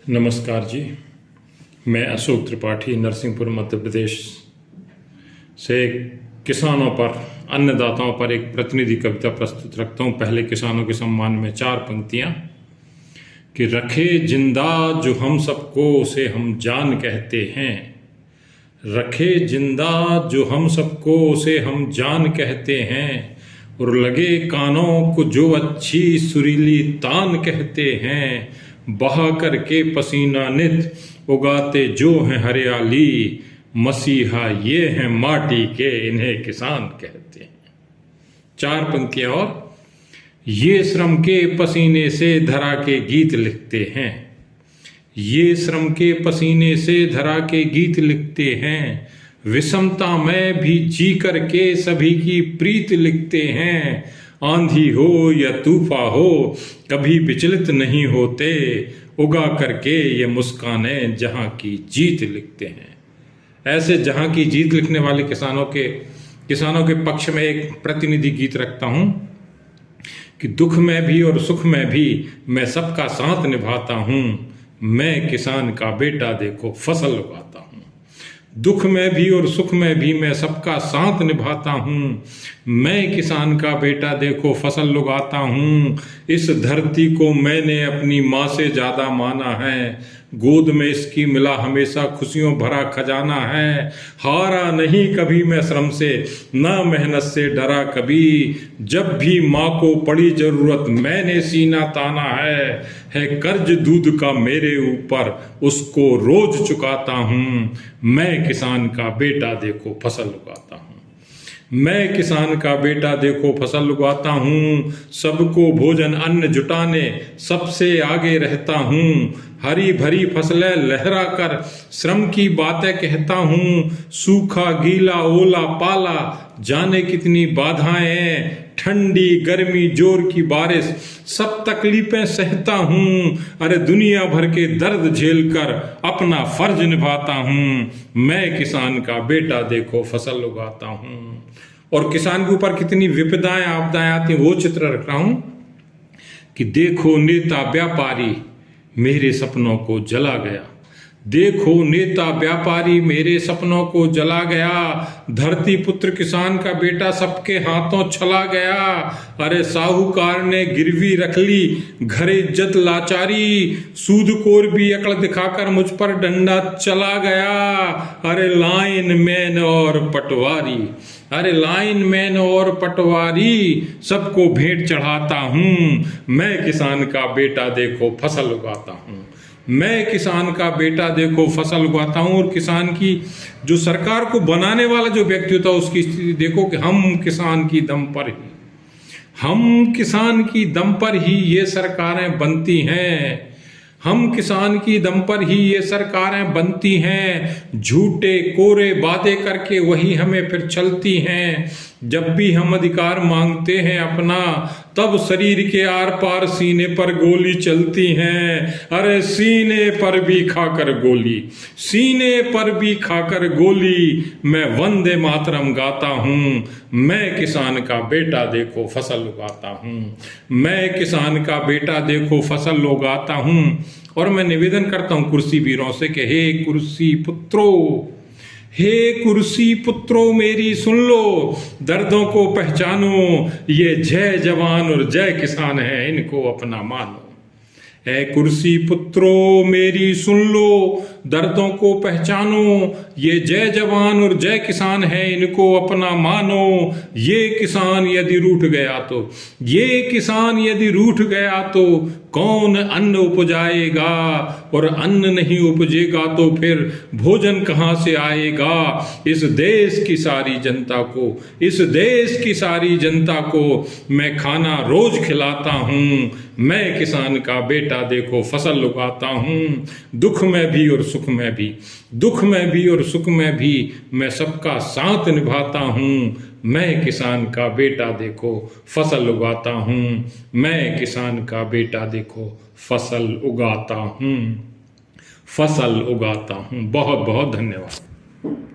नमस्कार जी। मैं अशोक त्रिपाठी नरसिंहपुर मध्य प्रदेश से किसानों पर, अन्नदाताओं पर एक प्रतिनिधि कविता प्रस्तुत रखता हूँ। पहले किसानों के सम्मान में 4 पंक्तियाँ कि रखे जिंदा जो हम सबको उसे हम जान कहते हैं। रखे जिंदा जो हम सबको उसे हम जान कहते हैं, और लगे कानों को जो अच्छी सुरीली तान कहते हैं। बहा करके पसीना नित उगाते जो हैं हरियाली, मसीहा ये हैं माटी के इन्हें किसान कहते हैं। 4 पंक्तियां और। ये श्रम के पसीने से धरा के गीत लिखते हैं। ये श्रम के पसीने से धरा के गीत लिखते हैं। विषमता में भी जी करके सभी की प्रीत लिखते हैं। आंधी हो या तूफा हो कभी विचलित नहीं होते, उगा करके ये मुस्काने जहां की जीत लिखते हैं। ऐसे जहां की जीत लिखने वाले किसानों के पक्ष में एक प्रतिनिधि गीत रखता हूं कि दुख में भी और सुख में भी मैं सबका साथ निभाता हूं। मैं किसान का बेटा देखो फसल उगाता हूं। दुख में भी और सुख में भी मैं सबका साथ निभाता हूं। मैं किसान का बेटा देखो फसल उगाता हूं। इस धरती को मैंने अपनी माँ से ज्यादा माना है। गोद में इसकी मिला हमेशा खुशियों भरा खजाना है। हारा नहीं कभी मैं श्रम से, ना मेहनत से डरा कभी। जब भी माँ को पड़ी जरूरत मैंने सीना ताना है कर्ज दूध का मेरे ऊपर उसको रोज चुकाता हूँ। मैं किसान का बेटा देखो फसल उगाता हूँ। मैं किसान का बेटा देखो फसल उगाता हूँ। सबको भोजन अन्न जुटाने सबसे आगे रहता हूँ। हरी भरी फसलें लहरा कर श्रम की बातें कहता हूँ। सूखा गीला ओला पाला जाने कितनी बाधाएं, ठंडी गर्मी जोर की बारिश सब तकलीफें सहता हूँ। अरे दुनिया भर के दर्द झेल कर अपना फर्ज निभाता हूँ। मैं किसान का बेटा देखो फसल उगाता हूँ। और किसान के ऊपर कितनी विपदाएं आपदाएं आती हैं वो चित्र रख रहा हूं कि देखो नेता व्यापारी मेरे सपनों को जला गया। देखो नेता व्यापारी मेरे सपनों को जला गया। धरती पुत्र किसान का बेटा सबके हाथों चला गया। अरे साहूकार ने गिरवी रख ली घर इज्जत लाचारी। सूदखोर भी अकड़ दिखाकर मुझ पर डंडा चला गया। अरे लाइन मैन और पटवारी, अरे लाइन मैन और पटवारी सबको भेंट चढ़ाता हूँ। मैं किसान का बेटा देखो फसल उगाता हूँ। मैं किसान का बेटा देखो फसल उगाता हूँ। और किसान की जो सरकार को बनाने वाला जो व्यक्ति होता है उसकी स्थिति देखो कि हम किसान की दम पर ही ये सरकारें बनती हैं। हम किसान की दम पर ही ये सरकारें बनती हैं। झूठे कोरे वादे करके वही हमें फिर चलती हैं। जब भी हम अधिकार मांगते हैं अपना तब शरीर के आर पार सीने पर गोली चलती हैं। अरे सीने पर भी खाकर गोली मैं वंदे मातरम गाता हूँ। मैं किसान का बेटा देखो फसल उगाता हूँ। मैं किसान का बेटा देखो फसल उगाता हूँ। और मैं निवेदन करता हूँ कुर्सी वीरों से कि हे कुर्सी पुत्रों मेरी सुन लो, दर्दों को पहचानो। ये जय जवान और जय किसान है, इनको अपना मानो। है कुर्सी पुत्रों मेरी सुन लो, दर्दों को पहचानो। ये जय जवान और जय किसान है, इनको अपना मानो। ये किसान यदि रूठ गया तो कौन अन्न उपजाएगा। और अन्न नहीं उपजेगा तो फिर भोजन कहाँ से आएगा। इस देश की सारी जनता को मैं खाना रोज खिलाता हूँ। मैं किसान का बेटा देखो फसल उगाता हूँ। दुख में भी और सुख में भी मैं सबका साथ निभाता हूँ। मैं किसान का बेटा देखो फसल उगाता हूँ। मैं किसान का बेटा देखो फसल उगाता हूँ। बहुत बहुत धन्यवाद।